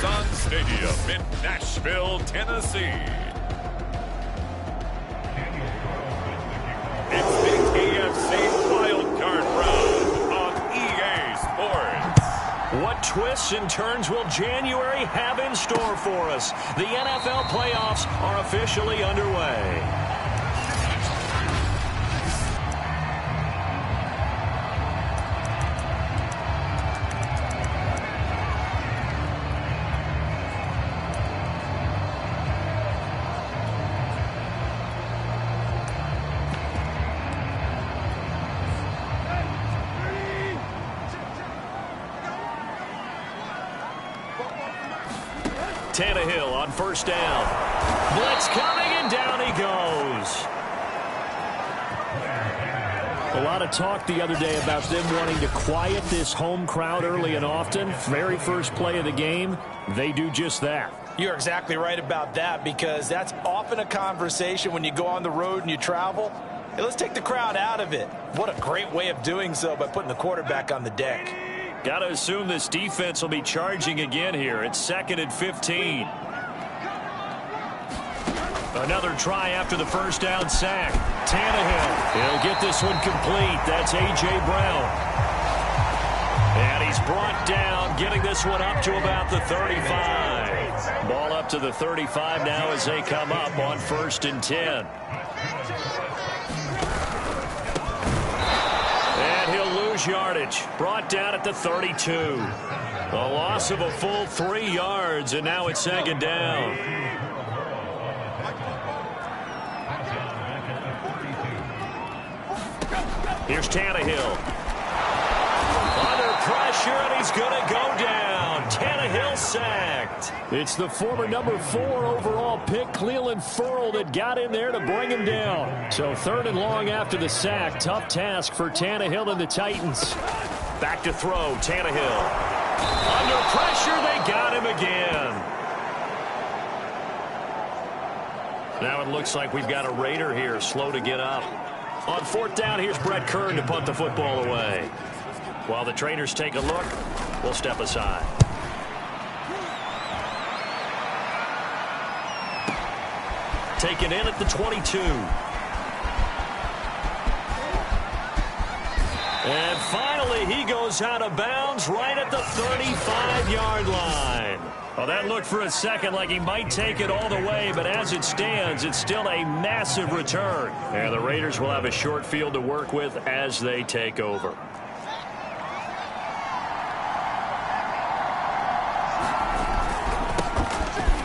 Nissan Stadium in Nashville, Tennessee. It's the AFC Wildcard Round on EA Sports. What twists and turns will January have in store for us? The NFL playoffs are officially underway. Tannehill on first down. Blitz coming, and down he goes. A lot of talk the other day about them wanting to quiet this home crowd early and often. Very first play of the game, they do just that. You're exactly right about that, because that's often a conversation when you go on the road and you travel. Hey, let's take the crowd out of it. What a great way of doing so by putting the quarterback on the deck. Got to assume this defense will be charging again here. It's 2nd and 15. Another try after the first down sack. Tannehill, he'll get this one complete. That's A.J. Brown. And he's brought down, getting this one up to about the 35. Ball up to the 35 now as they come up on 1st and 10. Yardage brought down at the 32. A loss of a full 3 yards, and now it's 2nd down. Here's Tannehill. Under pressure, and he's going to go down. Tannehill sacked. It's the former number 4 overall pick, Cleveland Ferrell, that got in there to bring him down. So 3rd and long after the sack. Tough task for Tannehill and the Titans. Back to throw, Tannehill. Under pressure, they got him again. Now it looks like we've got a Raider here, slow to get up. On 4th down, here's Brett Kern to punt the football away. While the trainers take a look, we'll step aside. Taken in at the 22. And finally, he goes out of bounds right at the 35-yard line. Well, that looked for a second like he might take it all the way, but as it stands, it's still a massive return. And the Raiders will have a short field to work with as they take over.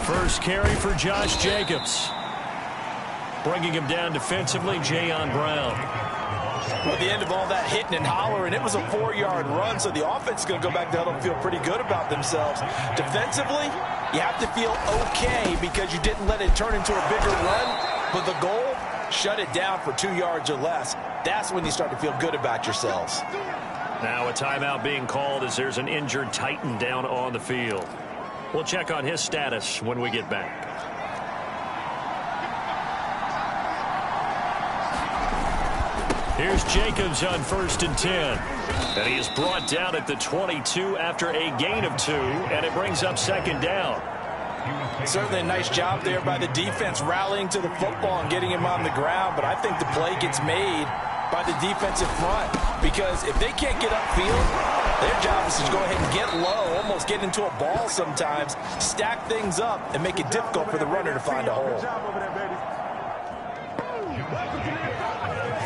First carry for Josh Jacobs. Bringing him down defensively, Jayon Brown. Well, at the end of all that hitting and hollering, it was a 4-yard run, so the offense is going to go back down and feel pretty good about themselves. Defensively, you have to feel okay because you didn't let it turn into a bigger run, but the goal, shut it down for 2 yards or less. That's when you start to feel good about yourselves. Now a timeout being called as there's an injured Titan down on the field. We'll check on his status when we get back. Here's Jacobs on 1st and 10. And he is brought down at the 22 after a gain of 2, and it brings up 2nd down. Certainly a nice job there by the defense rallying to the football and getting him on the ground, but I think the play gets made by the defensive front, because if they can't get upfield, their job is to go ahead and get low, almost get into a ball sometimes, stack things up, and make it difficult for the runner to find a hole.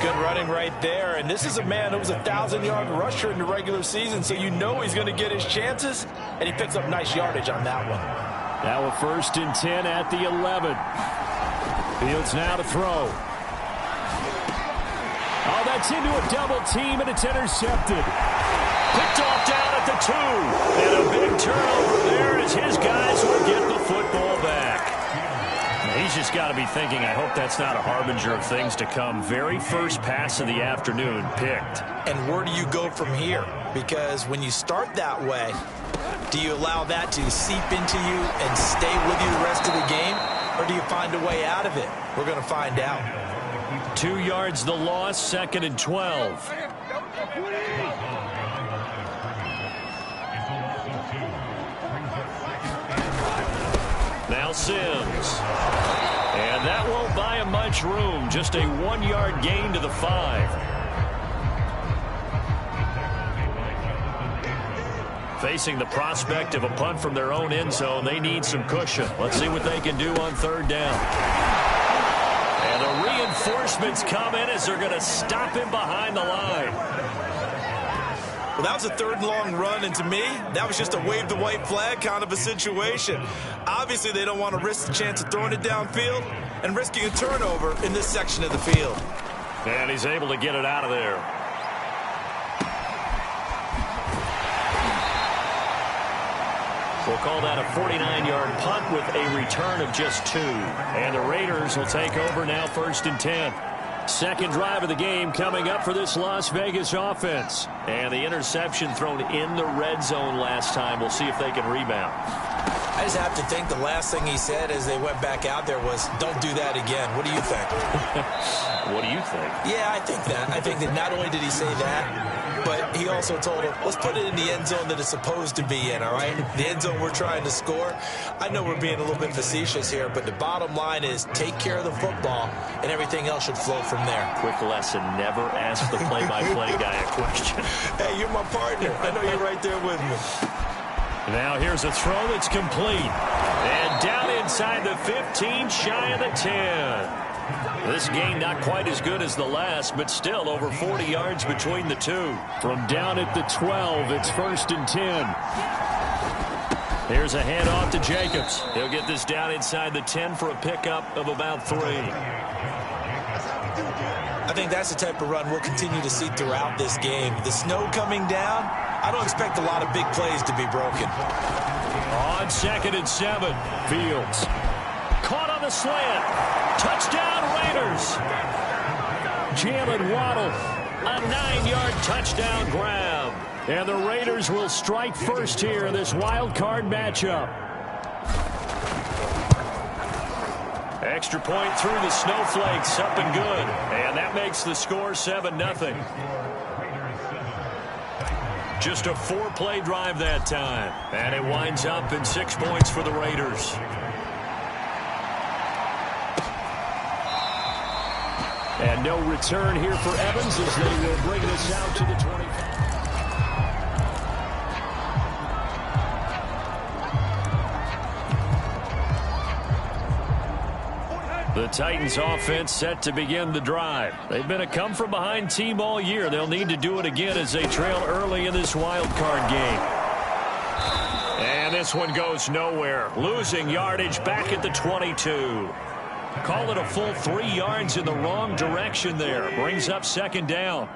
Good running right there, and this is a man who was a 1,000-yard rusher in the regular season, so you know he's going to get his chances, and he picks up nice yardage on that one. Now a 1st and 10 at the 11. Fields now to throw. Oh, that's into a double team, and it's intercepted. Picked off down at the 2. And a big turnover there as his guys will get the football back. He's just got to be thinking, I hope that's not a harbinger of things to come. Very first pass of the afternoon picked. And where do you go from here? Because when you start that way, do you allow that to seep into you and stay with you the rest of the game? Or do you find a way out of it? We're going to find out. 2 yards the loss, 2nd and 12. Now Sims. And that won't buy him much room. Just a 1-yard gain to the 5. Facing the prospect of a punt from their own end zone, they need some cushion. Let's see what they can do on 3rd down. And the reinforcements come in as they're going to stop him behind the line. Well, that was a 3rd and long run, and to me, that was just a wave the white flag kind of a situation. Obviously, they don't want to risk the chance of throwing it downfield and risking a turnover in this section of the field. And he's able to get it out of there. We'll call that a 49-yard punt with a return of just 2. And the Raiders will take over now 1st and 10. Second drive of the game coming up for this Las Vegas offense. And the interception thrown in the red zone last time. We'll see if they can rebound. I just have to think the last thing he said as they went back out there was, don't do that again. What do you think? What do you think? Yeah, I think that. I think that not only did he say that, but he also told him, let's put it in the end zone that it's supposed to be in, all right? The end zone we're trying to score. I know we're being a little bit facetious here, but the bottom line is take care of the football, and everything else should flow from there. Quick lesson, never ask the play-by-play guy a question. Hey, you're my partner. I know you're right there with me. Now here's a throw that's complete. And down inside the 15, shy of the 10. This game not quite as good as the last, but still over 40 yards between the two. From down at the 12, it's 1st and 10. Here's a handoff to Jacobs. He'll get this down inside the 10 for a pickup of about 3. I think that's the type of run we'll continue to see throughout this game. The snow coming down, I don't expect a lot of big plays to be broken. On 2nd and 7, Fields. Caught on the slant. Touchdown, Raiders. Jalen Waddle, a 9-yard touchdown grab. And the Raiders will strike first here in this wild card matchup. Extra point through the snowflakes, up and good. And that makes the score 7-0. Just a 4-play drive that time. And it winds up in 6 points for the Raiders. And no return here for Evans as they will bring this out to the 25. The Titans offense set to begin the drive. They've been a come-from-behind team all year. They'll need to do it again as they trail early in this wild card game. And this one goes nowhere. Losing yardage back at the 22. Call it a full 3 yards in the wrong direction there. Brings up 2nd down.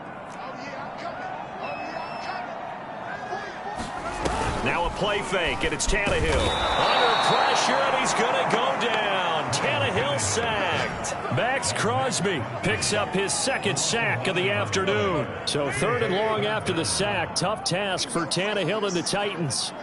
Now a play fake, and it's Tannehill. Under pressure, and he's going to go down. Tannehill sacked. Max Crosby picks up his 2nd sack of the afternoon. So 3rd and long after the sack. Tough task for Tannehill and the Titans.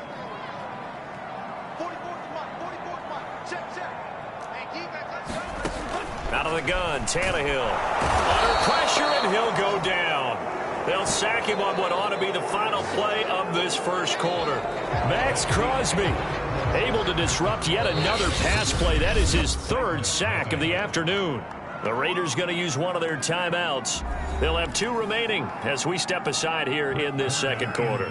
Out of the gun, Tannehill. Under pressure, and he'll go down. They'll sack him on what ought to be the final play of this first quarter. Max Crosby able to disrupt yet another pass play. That is his 3rd sack of the afternoon. The Raiders going to use one of their timeouts. They'll have 2 remaining as we step aside here in this 2nd quarter.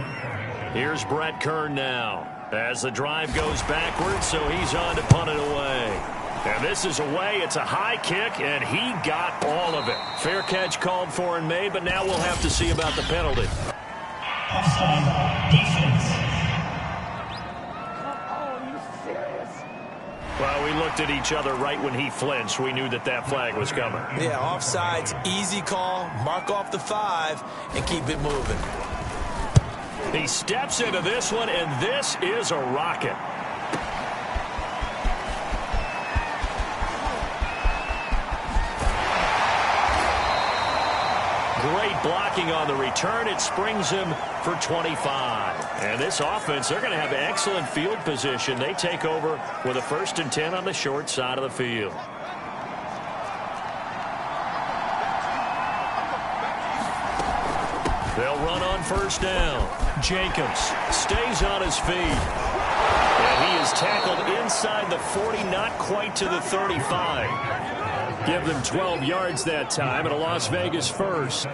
Here's Brett Kern now as the drive goes backwards, so he's on to punt it away. And this is away. It's a high kick, and he got all of it. Fair catch called for and made, but now we'll have to see about the penalty. Offside defense. Well, we looked at each other right when he flinched. We knew that that flag was coming. Yeah, offsides, easy call. Mark off the 5 and keep it moving. He steps into this one, and this is a rocket. Great blocking on the return. It springs him for 25. And this offense, they're going to have excellent field position. They take over with a 1st and 10 on the short side of the field. They'll run on 1st down. Jacobs stays on his feet. And He is tackled inside the 40, not quite to the 35. Give them 12 yards that time and a Las Vegas first.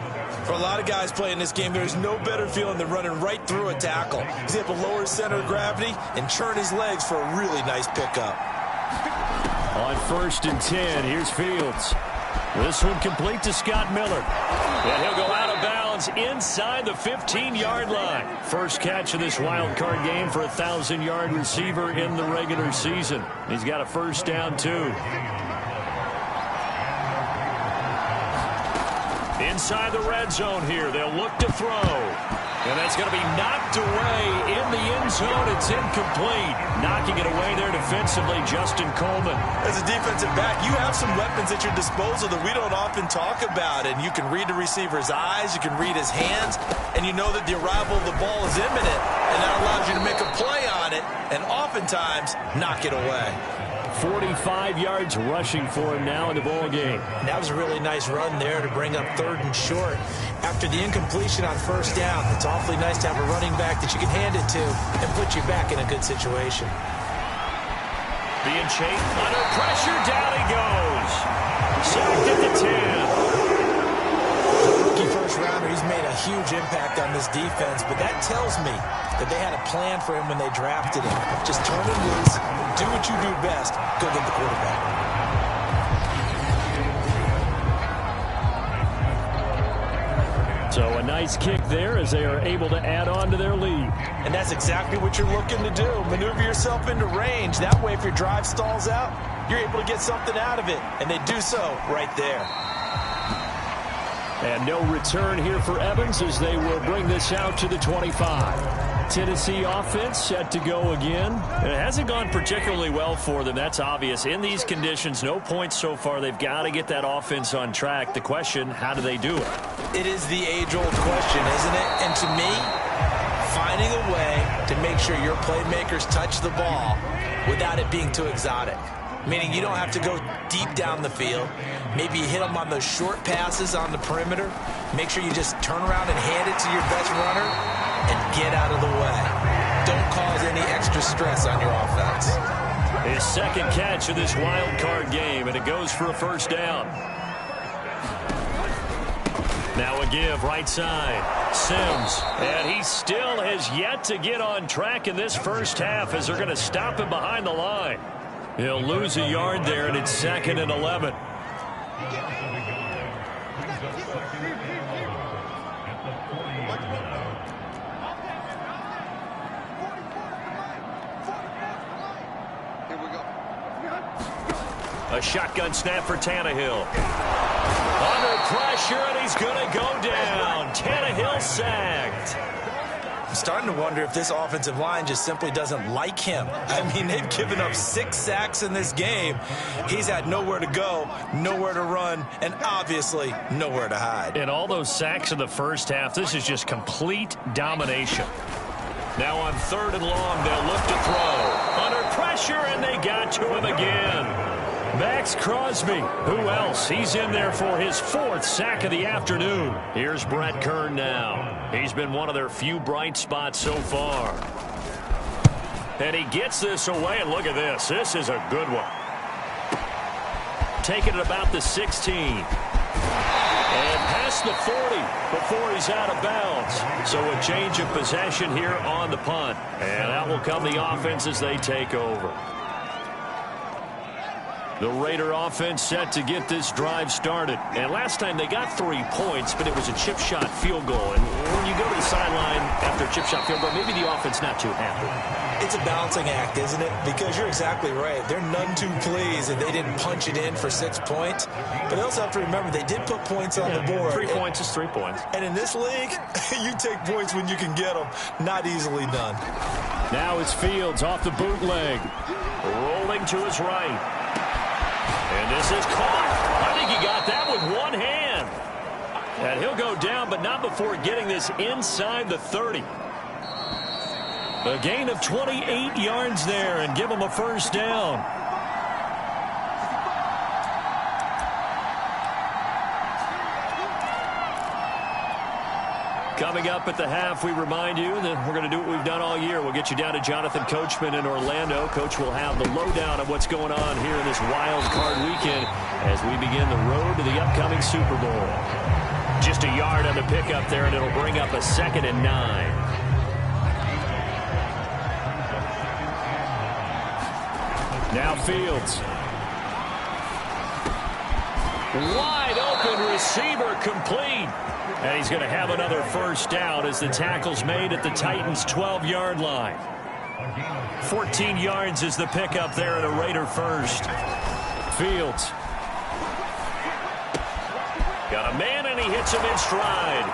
For a lot of guys playing this game, there's no better feeling than running right through a tackle. He's able to lower his center of gravity and churn his legs for a really nice pickup. On 1st and 10, here's Fields. This one complete to Scott Miller. And he'll go out of bounds inside the 15-yard line. First catch of this wild card game for a 1,000-yard receiver in the regular season. He's got a first down, too. Inside the red zone here, they'll look to throw. And that's going to be knocked away in the end zone. It's incomplete. Knocking it away there defensively, Justin Coleman. As a defensive back, you have some weapons at your disposal that we don't often talk about. And you can read the receiver's eyes, you can read his hands, and you know that the arrival of the ball is imminent. And that allows you to make a play on it and oftentimes knock it away. 45 yards rushing for him now in the ball game. And that was a really nice run there to bring up 3rd and short. After the incompletion on 1st down, it's awfully nice to have a running back that you can hand it to and put you back in a good situation. Being chased under pressure, down he goes. Sacked at the 10. Rookie first rounder, he's made a huge impact on this defense, but that tells me that they had a plan for him when they drafted him. Just turn him loose, do what you do best, go get the quarterback. So a nice kick there as they are able to add on to their lead. And that's exactly what you're looking to do. Maneuver yourself into range. That way, if your drive stalls out, you're able to get something out of it. And they do so right there. And no return here for Evans as they will bring this out to the 25. Tennessee offense set to go again. And it hasn't gone particularly well for them. That's obvious. In these conditions, no points so far. They've got to get that offense on track. The question, how do they do it? It is the age-old question, isn't it? And to me, finding a way to make sure your playmakers touch the ball without it being too exotic. Meaning you don't have to go deep down the field. Maybe you hit them on those short passes on the perimeter. Make sure you just turn around and hand it to your best runner and get out of the way. Don't cause any extra stress on your offense. His 2nd catch of this wild card game, and it goes for a first down. Now a give right side. Sims. And he still has yet to get on track in this first half as they're going to stop him behind the line. He'll lose a yard there, and it's 2nd and 11. A shotgun snap for Tannehill. Under pressure, and he's going to go down. Tannehill sacked. I'm starting to wonder if this offensive line just simply doesn't like him. I mean, they've given up 6 sacks in this game. He's had nowhere to go, nowhere to run, and obviously nowhere to hide. And all those sacks in the first half, this is just complete domination. Now on 3rd and long, they'll look to throw. Under pressure, and they got to him again. Max Crosby. Who else? He's in there for his 4th sack of the afternoon. Here's Brett Kern now. He's been one of their few bright spots so far. And he gets this away, and look at this. This is a good one. Taking it about the 16. And past the 40 before he's out of bounds. So a change of possession here on the punt. And out will come the offense as they take over. The Raider offense set to get this drive started. And last time they got 3 points, but it was a chip shot field goal. And when you go to the sideline after a chip shot field goal, maybe the offense not too happy. It's a balancing act, isn't it? Because you're exactly right. They're none too pleased that they didn't punch it in for 6 points. But they also have to remember they did put points on the board. 3 points is 3 points. And in this league, you take points when you can get them. Not easily done. Now it's Fields off the bootleg. Rolling to his right. And this is caught. I think he got that with one hand. And he'll go down, but not before getting this inside the 30. A gain of 28 yards there and give him a first down. Coming up at the half, we remind you that we're going to do what we've done all year. We'll get you down to Jonathan Coachman in Orlando. Coach will have the lowdown of what's going on here in this wild card weekend as we begin the road to the upcoming Super Bowl. Just a yard on the pickup there, and it'll bring up a 2nd and 9. Now Fields. Wide open receiver complete. And he's going to have another first down as the tackle's made at the Titans' 12-yard line. 14 yards is the pickup there and a Raider first. Fields. Got a man and he hits him in stride.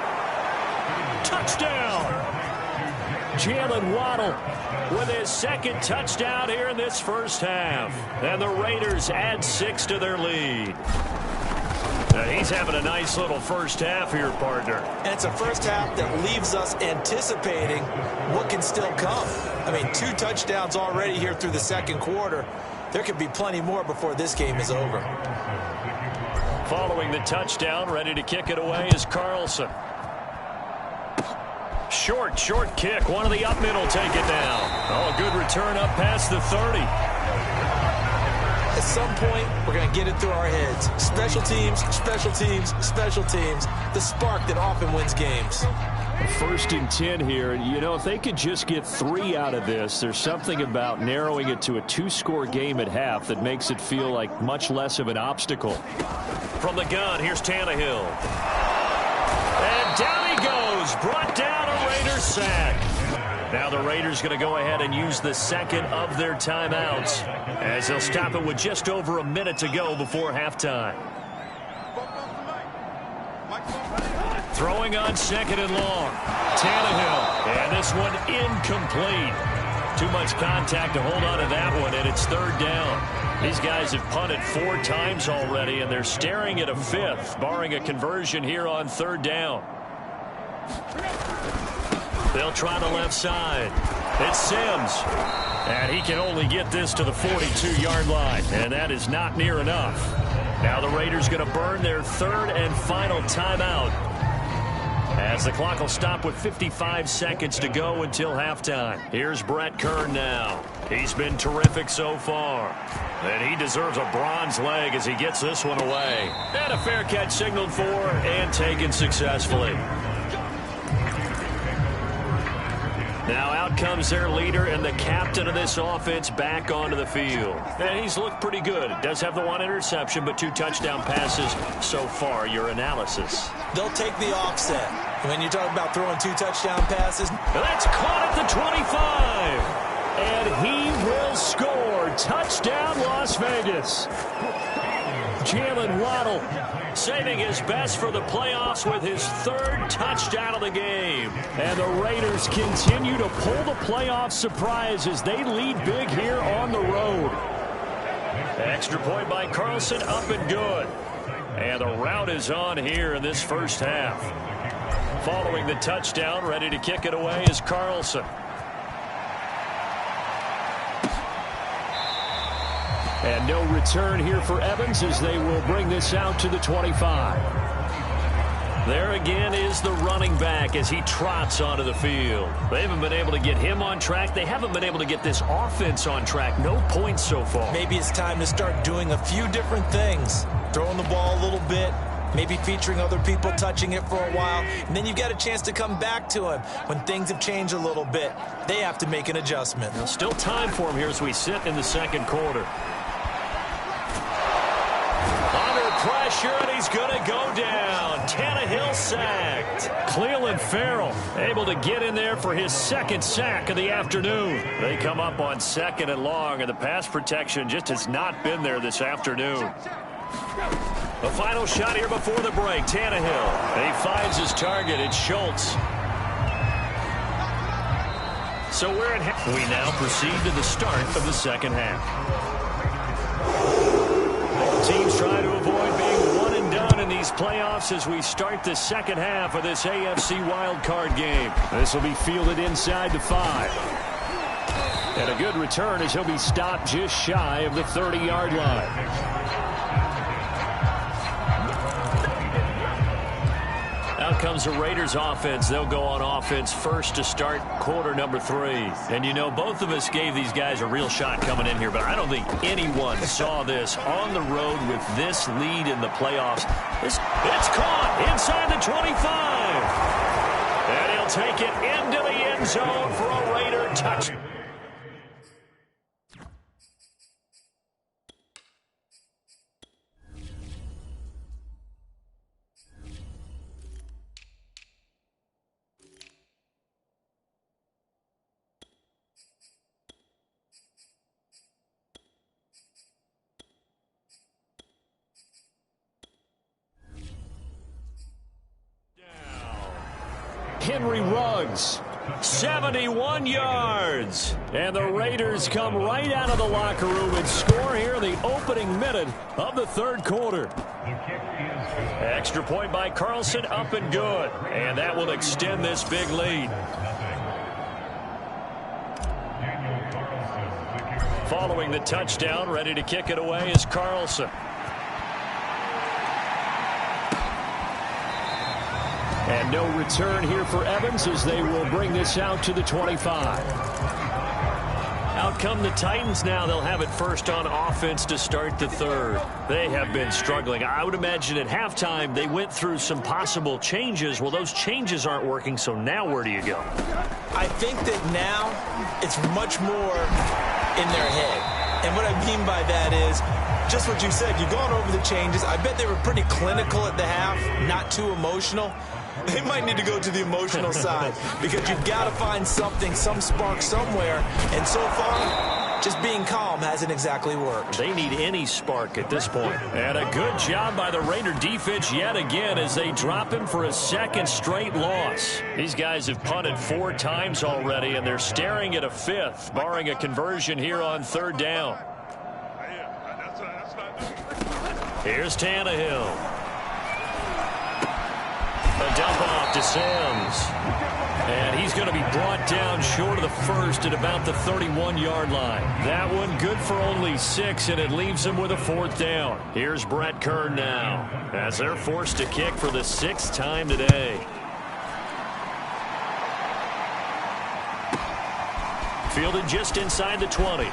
Touchdown. Jalen Waddle with his 2nd touchdown here in this first half. And the Raiders add 6 to their lead. Now he's having a nice little first half here, partner. And it's a first half that leaves us anticipating what can still come. I mean, 2 touchdowns already here through the second quarter. There could be plenty more before this game is over. Following the touchdown, ready to kick it away is Carlson. Short kick. One of the up middle take it down. Oh, good return up past the 30. At some point, we're going to get it through our heads. Special teams, special teams, special teams. The spark that often wins games. 1st and 10 here. You know, if they could just get 3 out of this, there's something about narrowing it to a 2-score game at half that makes it feel like much less of an obstacle. From the gun, here's Tannehill. And down he goes. Brought down a Raiders sack. Now the Raiders going to go ahead and use the 2nd of their timeouts as they'll stop it with just over a minute to go before halftime. Throwing on 2nd and long. Tannehill. And this one incomplete. Too much contact to hold on to that one, and it's 3rd down. These guys have punted 4 times already, and they're staring at a 5th, barring a conversion here on 3rd down. They'll try the left side. It's Sims. And he can only get this to the 42-yard line. And that is not near enough. Now the Raiders going to burn their 3rd and final timeout as the clock will stop with 55 seconds to go until halftime. Here's Brett Kern now. He's been terrific so far. And he deserves a bronze leg as he gets this one away. And a fair catch signaled for and taken successfully. Now out comes their leader and the captain of this offense back onto the field. And he's looked pretty good. Does have the 1 interception, but 2 touchdown passes so far. Your analysis? They'll take the offset. When you talk about throwing 2 touchdown passes. That's caught at the 25. And he will score. Touchdown, Las Vegas. Jalen Waddle saving his best for the playoffs with his 3rd touchdown of the game. And the Raiders continue to pull the playoff surprise as they lead big here on the road. Extra point by Carlson, up and good. And the route is on here in this first half. Following the touchdown, ready to kick it away is Carlson. And no return here for Evans as they will bring this out to the 25. There again is the running back as he trots onto the field. They haven't been able to get him on track. They haven't been able to get this offense on track. No points so far. Maybe it's time to start doing a few different things. Throwing the ball a little bit. Maybe featuring other people touching it for a while. And then you've got a chance to come back to him when things have changed a little bit. They have to make an adjustment. Now, still time for him here as we sit in the second quarter. Pressure, and he's going to go down. Tannehill sacked. Cleveland Farrell able to get in there for his 2nd sack of the afternoon. They come up on 2nd and long, and the pass protection just has not been there this afternoon. The final shot here before the break. Tannehill. And he finds his target. It's Schultz. So we now proceed to the start of the second half. Teams try to avoid being one and done in these playoffs as we start the second half of this AFC wildcard game. This will be fielded inside the 5. And a good return as he'll be stopped just shy of the 30-yard line. Out comes the Raiders offense. They'll go on offense first to start quarter number 3. And you know, both of us gave these guys a real shot coming in here, but I don't think anyone saw this on the road with this lead in the playoffs. It's caught inside the 25. And he'll take it into the end zone for a Raider touchdown. Henry Ruggs, 71 yards. And the Raiders come right out of the locker room and score here in the opening minute of the third quarter. Extra point by Carlson, up and good. And that will extend this big lead. Following the touchdown, ready to kick it away is Carlson. And no return here for Evans as they will bring this out to the 25. Out come the Titans now. They'll have it first on offense to start the third. They have been struggling. I would imagine at halftime they went through some possible changes. Well, those changes aren't working, so now where do you go? I think that now it's much more in their head. And what I mean by that is just what you said. You've gone over the changes. I bet they were pretty clinical at the half, not too emotional. They might need to go to the emotional side because you've got to find something, some spark somewhere. And so far, just being calm hasn't exactly worked. They need any spark at this point. And a good job by the Raider defense yet again as they drop him for a second straight loss. These guys have punted 4 times already, and they're staring at a 5th, barring a conversion here on third down. Here's Tannehill. A dump off to Sims. And he's going to be brought down short of the first at about the 31-yard line. That one good for only 6, and it leaves him with a 4th down. Here's Brett Kern now as they're forced to kick for the 6th time today. Fielded just inside the 20.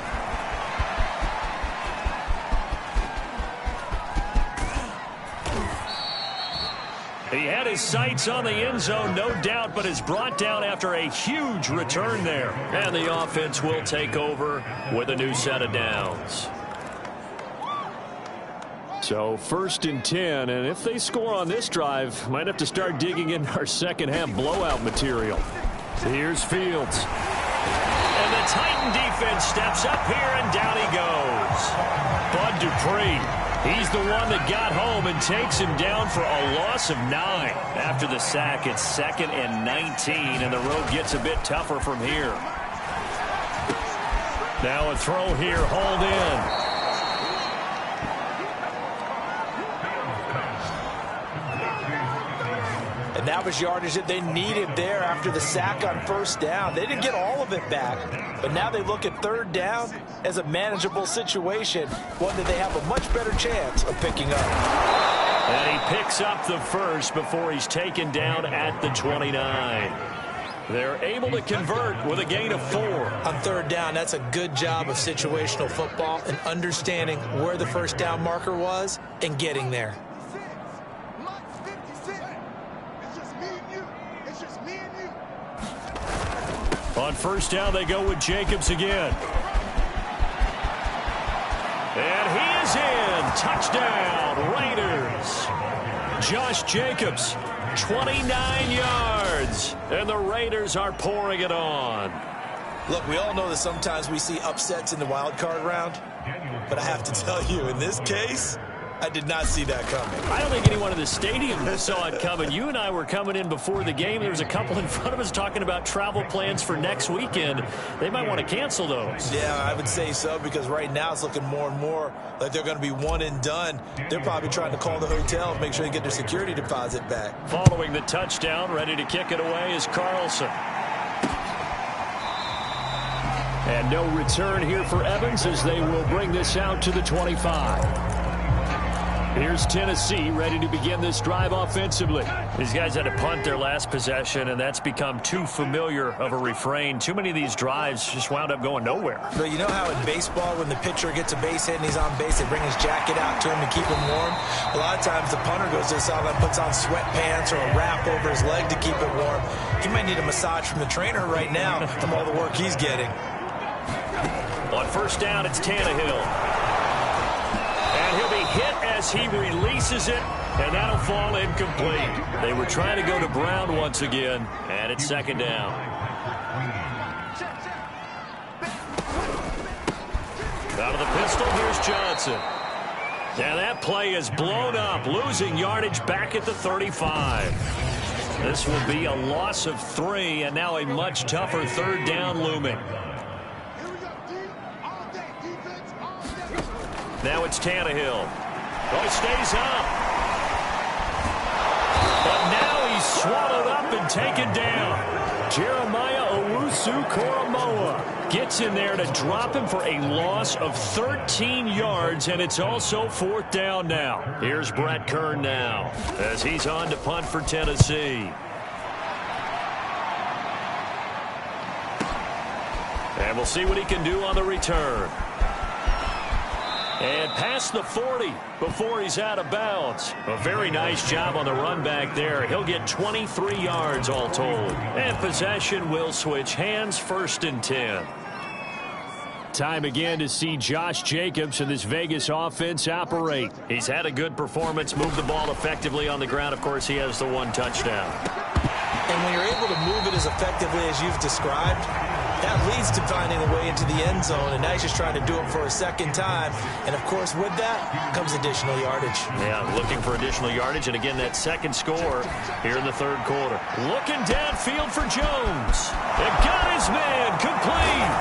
He had his sights on the end zone, no doubt, but is brought down after a huge return there. And the offense will take over with a new set of downs. So 1st and 10, and if they score on this drive, might have to start digging in our second half blowout material. Here's Fields. And the Titan defense steps up here, and down he goes. Bud Dupree. He's the one that got home and takes him down for a loss of 9. After the sack, it's 2nd and 19, and the road gets a bit tougher from here. Now a throw here, hauled in. And that was yardage that they needed there after the sack on 1st down. They didn't get all of it back, but now they look at 3rd down as a manageable situation, one that they have a much better chance of picking up. And he picks up the first before he's taken down at the 29. They're able to convert with a gain of 4. On 3rd down, that's a good job of situational football and understanding where the 1st down marker was and getting there. On 1st down, they go with Jacobs again. And he is in. Touchdown, Raiders. Josh Jacobs, 29 yards. And the Raiders are pouring it on. Look, we all know that sometimes we see upsets in the wild card round. But I have to tell you, in this case, I did not see that coming. I don't think anyone in the stadium saw it coming. You and I were coming in before the game. There was a couple in front of us talking about travel plans for next weekend. They might want to cancel those. Yeah, I would say so, because right now it's looking more and more like they're going to be one and done. They're probably trying to call the hotel and make sure they get their security deposit back. Following the touchdown, ready to kick it away is Carlson. And no return here for Evans as they will bring this out to the 25. Here's Tennessee ready to begin this drive offensively. These guys had to punt their last possession, and that's become too familiar of a refrain. Too many of these drives just wound up going nowhere. But you know how in baseball, when the pitcher gets a base hit and he's on base, they bring his jacket out to him to keep him warm? A lot of times the punter goes to the sideline, puts on sweatpants or a wrap over his leg to keep it warm. He might need a massage from the trainer right now from all the work he's getting. On first down, it's Tannehill. And he'll be hit as he releases it, and that'll fall incomplete. They were trying to go to Brown once again, and it's second down. Out of the pistol, here's Johnson. And that play is blown up, losing yardage back at the 35. This will be a loss of 3, and now a much tougher third down looming. Now it's Tannehill. Oh, he stays up. But now he's swallowed up and taken down. Jeremiah Owusu-Koramoah gets in there to drop him for a loss of 13 yards, and it's also fourth down now. Here's Brett Kern now as he's on to punt for Tennessee. And we'll see what he can do on the return. And past the 40 before he's out of bounds. A very nice job on the run back there. He'll get 23 yards all told. And possession will switch hands, 1st and 10. Time again to see Josh Jacobs and this Vegas offense operate. He's had a good performance, moved the ball effectively on the ground. Of course, he has the 1 touchdown. And when you're able to move it as effectively as you've described, that leads to finding a way into the end zone, and now he's just trying to do it for a second time. And, of course, with that comes additional yardage. Yeah, looking for additional yardage, and again, that second score here in the third quarter. Looking downfield for Jones. They've got his man complete.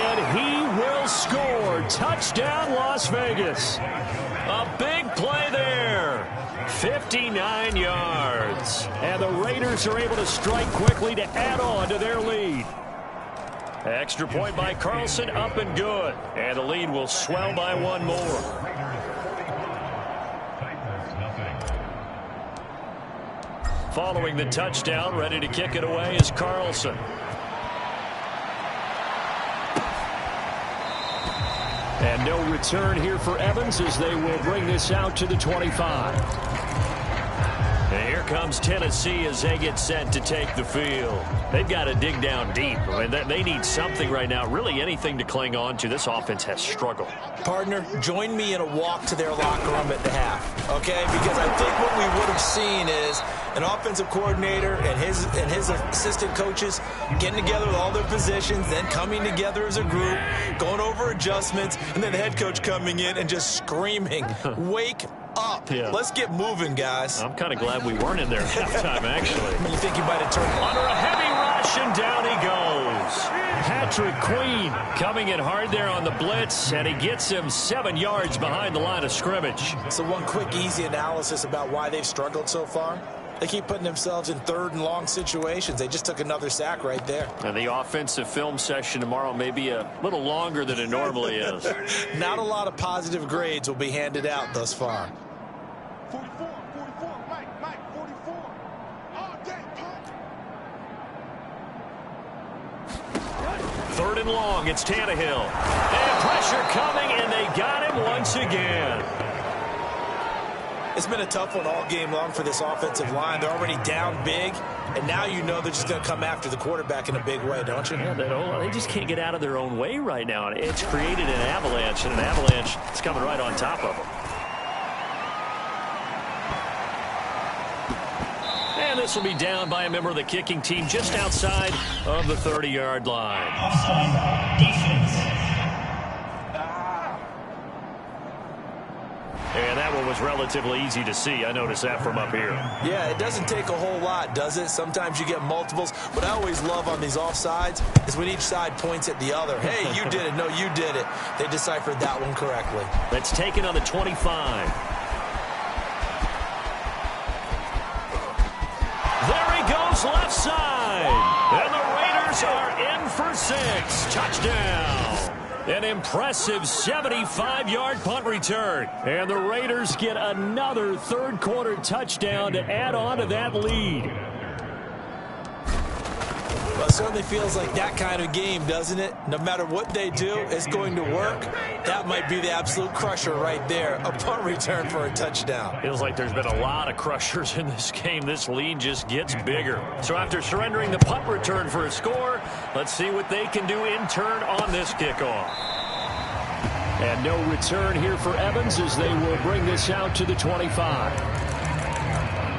And he will score. Touchdown, Las Vegas. A big play there. 59 yards. And the Raiders are able to strike quickly to add on to their lead. Extra point by Carlson, up and good. And the lead will swell by 1 more. Following the touchdown, ready to kick it away is Carlson. And no return here for Evans as they will bring this out to the 25. And here comes Tennessee as they get set to take the field. They've got to dig down deep. I mean, they need something right now, really anything to cling on to. This offense has struggled. Partner, join me in a walk to their locker room at the half, okay? Because I think what we would have seen is an offensive coordinator and his assistant coaches getting together with all their positions, then coming together as a group, going over adjustments, and then the head coach coming in and just screaming, wake up. Yeah. Let's get moving, guys. I'm kind of glad we weren't in there at halftime, actually. You think you might have turned under a heavy rush, and down he goes. Patrick Queen coming in hard there on the blitz, and he gets him 7 yards behind the line of scrimmage. So one quick, easy analysis about why they've struggled so far. They keep putting themselves in 3rd and long situations. They just took another sack right there. And the offensive film session tomorrow may be a little longer than it normally is. Not a lot of positive grades will be handed out thus far. 44, Mike, 44. All day, punt. 3rd and long, it's Tannehill. And pressure coming, and they got him once again. It's been a tough one all game long for this offensive line. They're already down big, and now you know they're just going to come after the quarterback in a big way, don't you? Yeah, they just can't get out of their own way right now. It's created an avalanche, and an avalanche is coming right on top of them. And this will be down by a member of the kicking team just outside of the 30-yard line. Offside defense. And that one was relatively easy to see. I noticed that from up here. Yeah, it doesn't take a whole lot, does it? Sometimes you get multiples. What I always love on these offsides is when each side points at the other. Hey, you did it. No, you did it. They deciphered that one correctly. That's taken on the 25. There he goes, left side. And the Raiders are in for 6. Touchdown. An impressive 75-yard punt return. And the Raiders get another third-quarter touchdown to add on to that lead. Well, it certainly feels like that kind of game, doesn't it? No matter what they do, it's going to work. That might be the absolute crusher right there, a punt return for a touchdown. Feels like there's been a lot of crushers in this game. This lead just gets bigger. So after surrendering the punt return for a score, let's see what they can do in turn on this kickoff. And no return here for Evans as they will bring this out to the 25.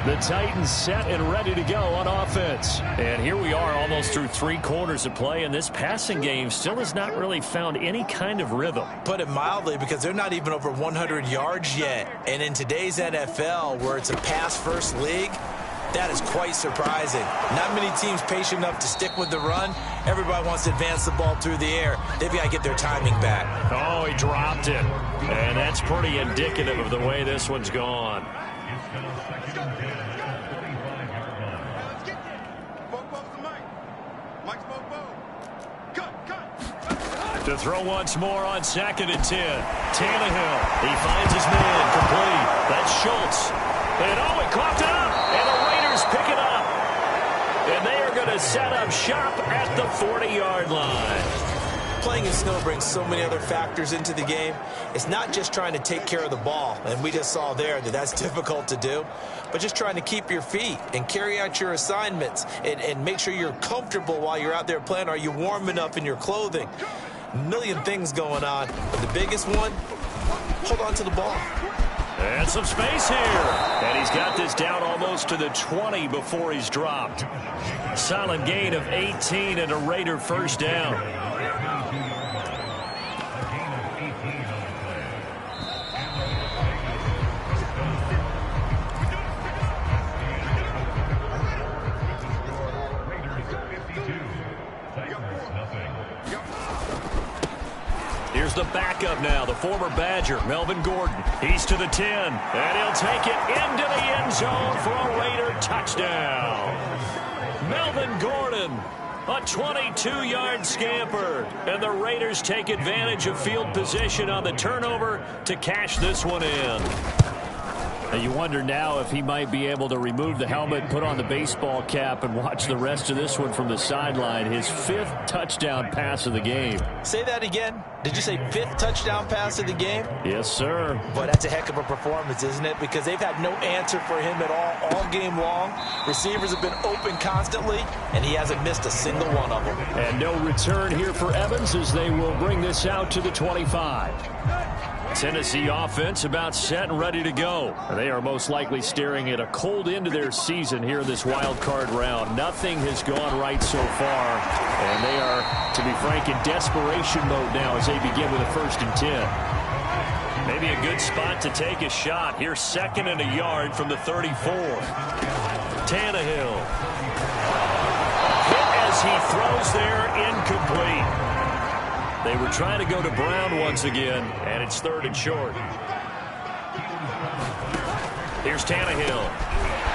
The Titans set and ready to go on offense. And here we are almost through 3 quarters of play, and this passing game still has not really found any kind of rhythm. Put it mildly, because they're not even over 100 yards yet. And in today's NFL, where it's a pass-first league, that is quite surprising. Not many teams patient enough to stick with the run. Everybody wants to advance the ball through the air. They've got to get their timing back. Oh, he dropped it. And that's pretty indicative of the way this one's gone. To throw once more on 2nd and 10. Tannehill. He finds his man complete. That's Schultz. And oh, he coughed it up. And the Raiders pick it up. And they are going to set up shop at the 40-yard line. Playing in snow brings so many other factors into the game. It's not just trying to take care of the ball, and we just saw there that that's difficult to do, but just trying to keep your feet and carry out your assignments and make sure you're comfortable while you're out there playing. Are you warm enough in your clothing? A million things going on, but the biggest one, hold on to the ball. And some space here. And he's got this down almost to the 20 before he's dropped. Solid gain of 18 and a Raider first down. Here's the backup now, the former Badger, Melvin Gordon. He's to the 10, and he'll take it into the end zone for a Raider touchdown. Melvin Gordon, a 22-yard scamper, and the Raiders take advantage of field position on the turnover to cash this one in. And you wonder now if he might be able to remove the helmet, put on the baseball cap, and watch the rest of this one from the sideline. His 5th touchdown pass of the game. Say that again. Did you say 5th touchdown pass of the game? Yes, sir. Boy, that's a heck of a performance, isn't it? Because they've had no answer for him at all game long. Receivers have been open constantly, and he hasn't missed a single one of them. And no return here for Evans as they will bring this out to the 25. Tennessee offense about set and ready to go. They are most likely staring at a cold end to their season here in this wild card round. Nothing has gone right so far, and they are, to be frank, in desperation mode now as they begin with a 1st and 10. Maybe a good spot to take a shot. Here's 2nd and a yard from the 34. Tannehill. Hit as he throws there, incomplete. They were trying to go to Brown once again, and it's 3rd and short. Here's Tannehill.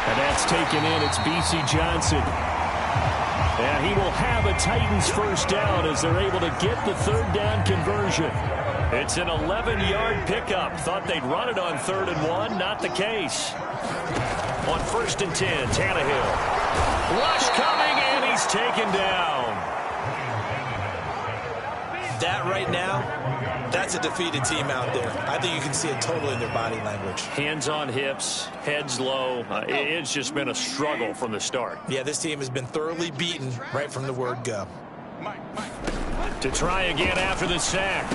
And that's taken in. It's B.C. Johnson. And he will have a Titans first down as they're able to get the 3rd down conversion. It's an 11-yard pickup. Thought they'd run it on 3rd and 1. Not the case. On 1st and 10, Tannehill. Rush coming, and he's taken down. That right now, that's a defeated team out there. I think you can see it totally in their body language. Hands on hips, heads low. It's just been a struggle from the start. Yeah, this team has been thoroughly beaten right from the word go. To try again after the sack.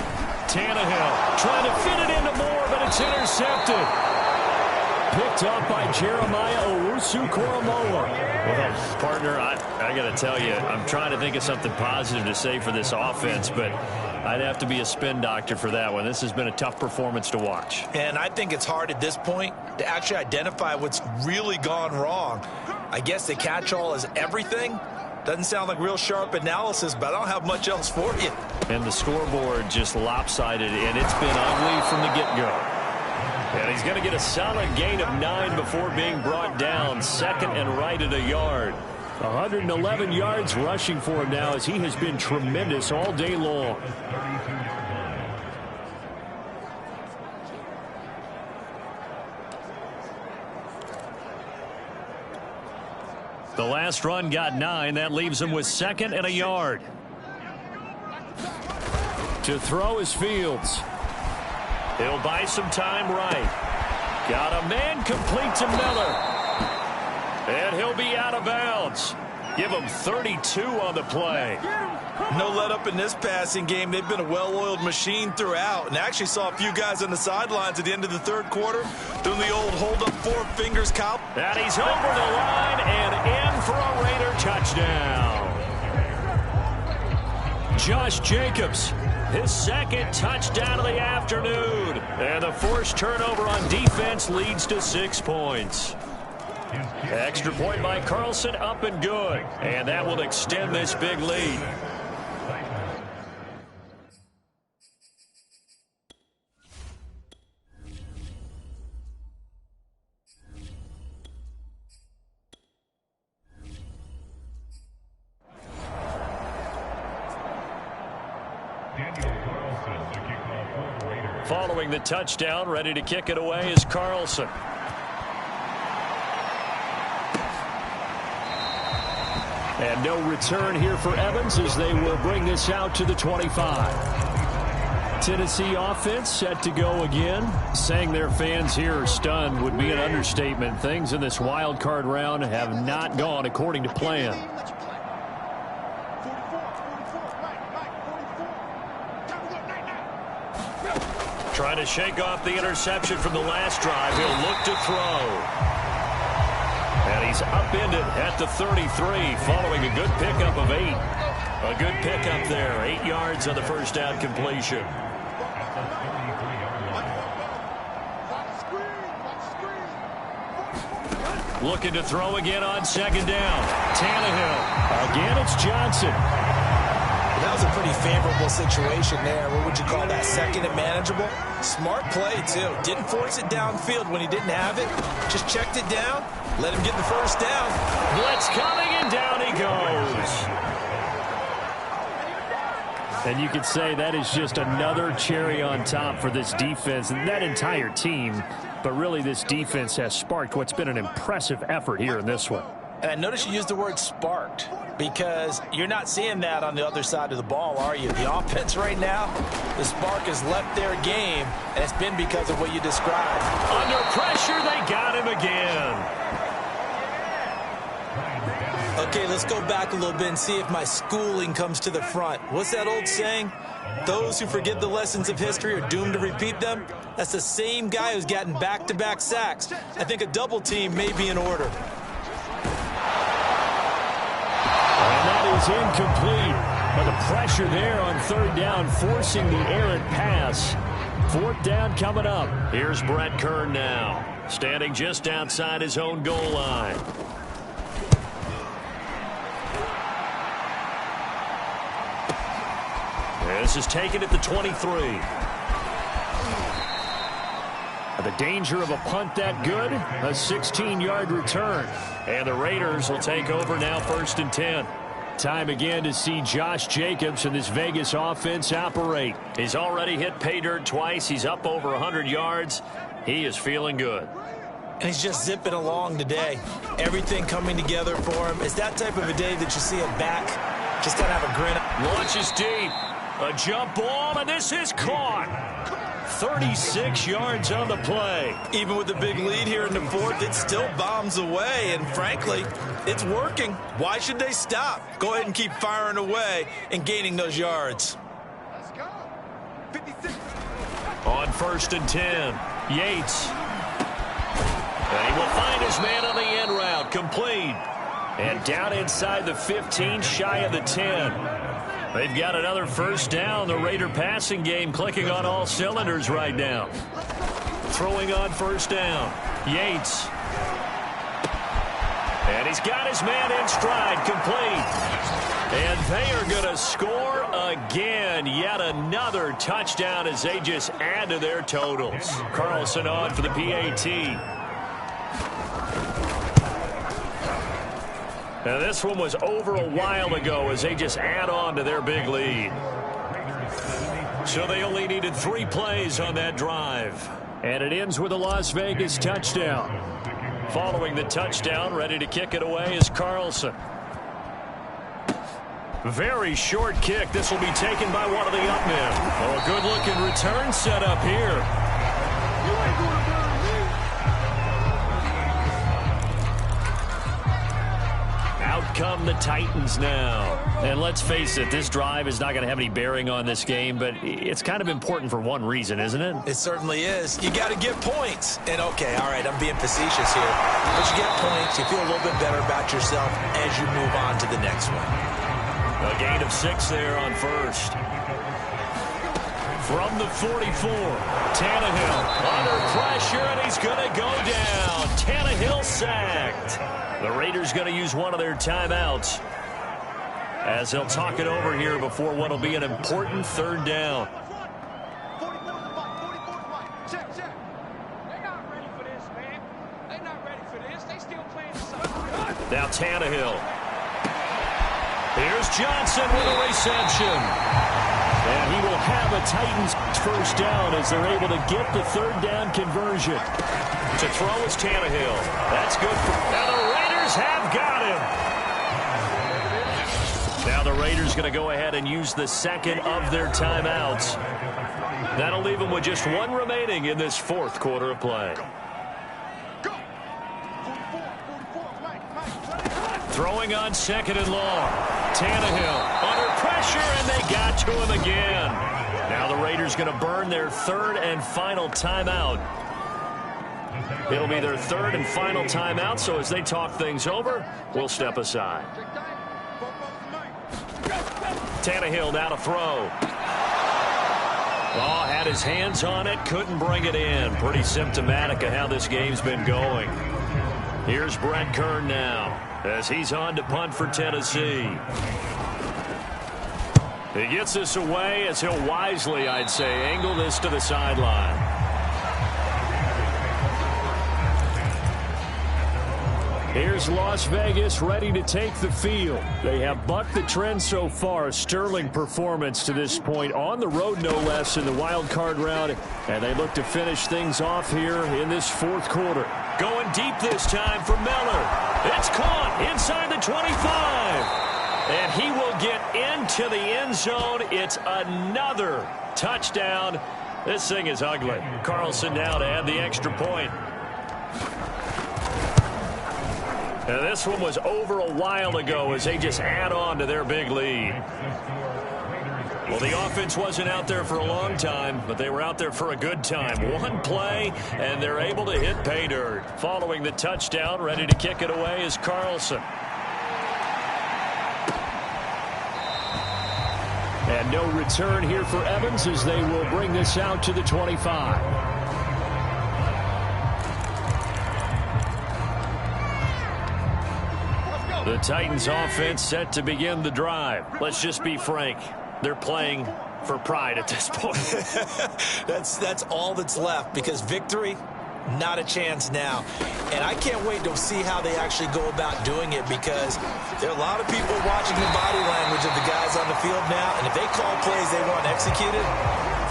Tannehill trying to fit it into Moore, but it's intercepted. Picked up by Jeremiah Owusu-Koramoah. Well, partner, I got to tell you, I'm trying to think of something positive to say for this offense, but I'd have to be a spin doctor for that one. This has been a tough performance to watch. And I think it's hard at this point to actually identify what's really gone wrong. I guess the catch-all is everything. Doesn't sound like real sharp analysis, but I don't have much else for you. And the scoreboard just lopsided, and it's been ugly from the get-go. And he's going to get a solid gain of 9 before being brought down. 2nd and right at a yard. 111 yards rushing for him now as he has been tremendous all day long. The last run got 9. That leaves him with 2nd and a yard. To throw is Fields. He'll buy some time right. Got a man complete to Miller. And he'll be out of bounds. Give him 32 on the play. No let up in this passing game. They've been a well-oiled machine throughout. And actually saw a few guys on the sidelines at the end of the third quarter doing the old hold up 4 fingers count. And he's over the line and in for a Raider touchdown. Josh Jacobs, his 2nd touchdown of the afternoon. And the forced turnover on defense leads to 6 points. Extra point by Carlson, up and good. And that will extend this big lead. Following the touchdown, ready to kick it away is Carlson. And no return here for Evans as they will bring this out to the 25. Tennessee offense set to go again. Saying their fans here are stunned would be an understatement. Things in this wild card round have not gone according to plan. Trying to shake off the interception from the last drive. He'll look to throw. And he's upended at the 33 following a good pickup of 8. A good pickup there. 8 yards on the first down completion. Looking to throw again on 2nd down. Tannehill. Again, it's Johnson. That was a pretty favorable situation there. What would you call that? 2nd and manageable? Smart play, too. Didn't force it downfield when he didn't have it. Just checked it down. Let him get the first down. Blitz coming, and down he goes. And you could say that is just another cherry on top for this defense and that entire team. But really, this defense has sparked what's been an impressive effort here in this one. And I noticed you used the word sparked because you're not seeing that on the other side of the ball, are you? The offense right now, the spark has left their game, and it's been because of what you described. Under pressure, they got him again. Okay, let's go back a little bit and see if my schooling comes to the front. What's that old saying? Those who forget the lessons of history are doomed to repeat them. That's the same guy who's gotten back-to-back sacks. I think a double team may be in order. And that is incomplete. But the pressure there on 3rd down, forcing the errant pass. 4th down coming up. Here's Brett Kern now, standing just outside his own goal line. This is taken at the 23. The danger of a punt that good, a 16-yard return. And the Raiders will take over now 1st and 10. Time again to see Josh Jacobs and this Vegas offense operate. He's already hit pay dirt twice. He's up over 100 yards. He is feeling good. And he's just zipping along today. Everything coming together for him. It's that type of a day that you see him back. Just kind of have a grin. Launches deep. A jump ball, and this is caught. 36 yards on the play. Even with the big lead here in the 4th, it still bombs away, and frankly, it's working. Why should they stop? Go ahead and keep firing away and gaining those yards. Let's go. 56. On 1st and 10, Yates. And he will find his man on the end route, complete. And down inside the 15, shy of the 10. They've got another first down. The Raider passing game clicking on all cylinders right now. Throwing on 1st down. Yates. And he's got his man in stride, complete. And they are going to score again. Yet another touchdown as they just add to their totals. Carlson on for the PAT. Now this one was over a while ago as they just add on to their big lead. So they only needed 3 plays on that drive. And it ends with a Las Vegas touchdown. Following the touchdown, ready to kick it away is Carlson. Very short kick. This will be taken by one of the up men. Oh, a good-looking return set up here. Out come the Titans now. And let's face it, this drive is not going to have any bearing on this game, but it's kind of important for one reason, isn't it? It certainly is. You got to get points. And, okay, all right, I'm being facetious here. But you get points, you feel a little bit better about yourself as you move on to the next one. A gain of 6 there on first. From the 44, Tannehill under pressure, and he's going to go down. Tannehill sacked. The Raiders going to use one of their timeouts as they'll talk it over here before what will be an important third down. Now Tannehill. Here's Johnson with a reception. And he will have a Titans first down as they're able to get the third down conversion. To throw is Tannehill. That's good. And the Raiders have got him. Now the Raiders going to go ahead and use the second of their timeouts. That'll leave them with just one remaining in this fourth quarter of play. Throwing on second and long. Tannehill under pressure, and they got to him again. Now the Raiders going to burn their third and final timeout. It'll be their third and final timeout, so as they talk things over, we'll step aside. Tannehill now to throw. Oh, had his hands on it, couldn't bring it in. Pretty symptomatic of how this game's been going. Here's Brett Kern now, as he's on to punt for Tennessee. He gets this away as he'll wisely, I'd say, angle this to the sideline. Here's Las Vegas ready to take the field. They have bucked the trend so far. A sterling performance to this point on the road, no less, in the wild card round. And they look to finish things off here in this fourth quarter. Going deep this time for Miller. It's caught inside the 25. And he will get into the end zone. It's another touchdown. This thing is ugly. Carlson now to add the extra point. And this one was over a while ago as they just add on to their big lead. Well, the offense wasn't out there for a long time, but they were out there for a good time. One play, and they're able to hit pay dirt. Following the touchdown, ready to kick it away is Carlson. And no return here for Evans as they will bring this out to the 25. The Titans offense set to begin the drive. Let's just be frank. They're playing for pride at this point. That's all that's left, because victory, not a chance now. And I can't wait to see how they actually go about doing it, because there are a lot of people watching the body language of the guys on the field now. And if they call plays they want executed,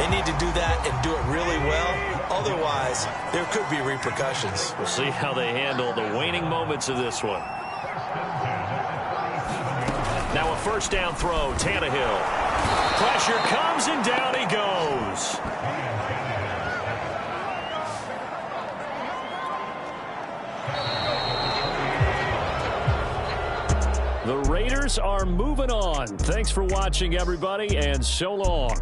they need to do that and do it really well. Otherwise, there could be repercussions. We'll see how they handle the waning moments of this one. Now a first down throw, Tannehill. Pressure comes and down he goes. The Raiders are moving on. Thanks for watching, everybody, and so long.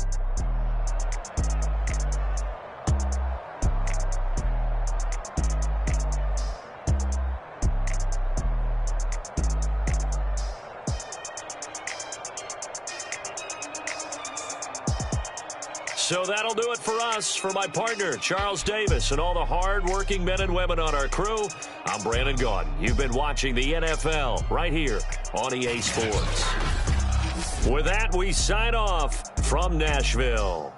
So that'll do it for us. For my partner, Charles Davis, and all the hard-working men and women on our crew, I'm Brandon Gaudin. You've been watching the NFL right here on EA Sports. With that, we sign off from Nashville.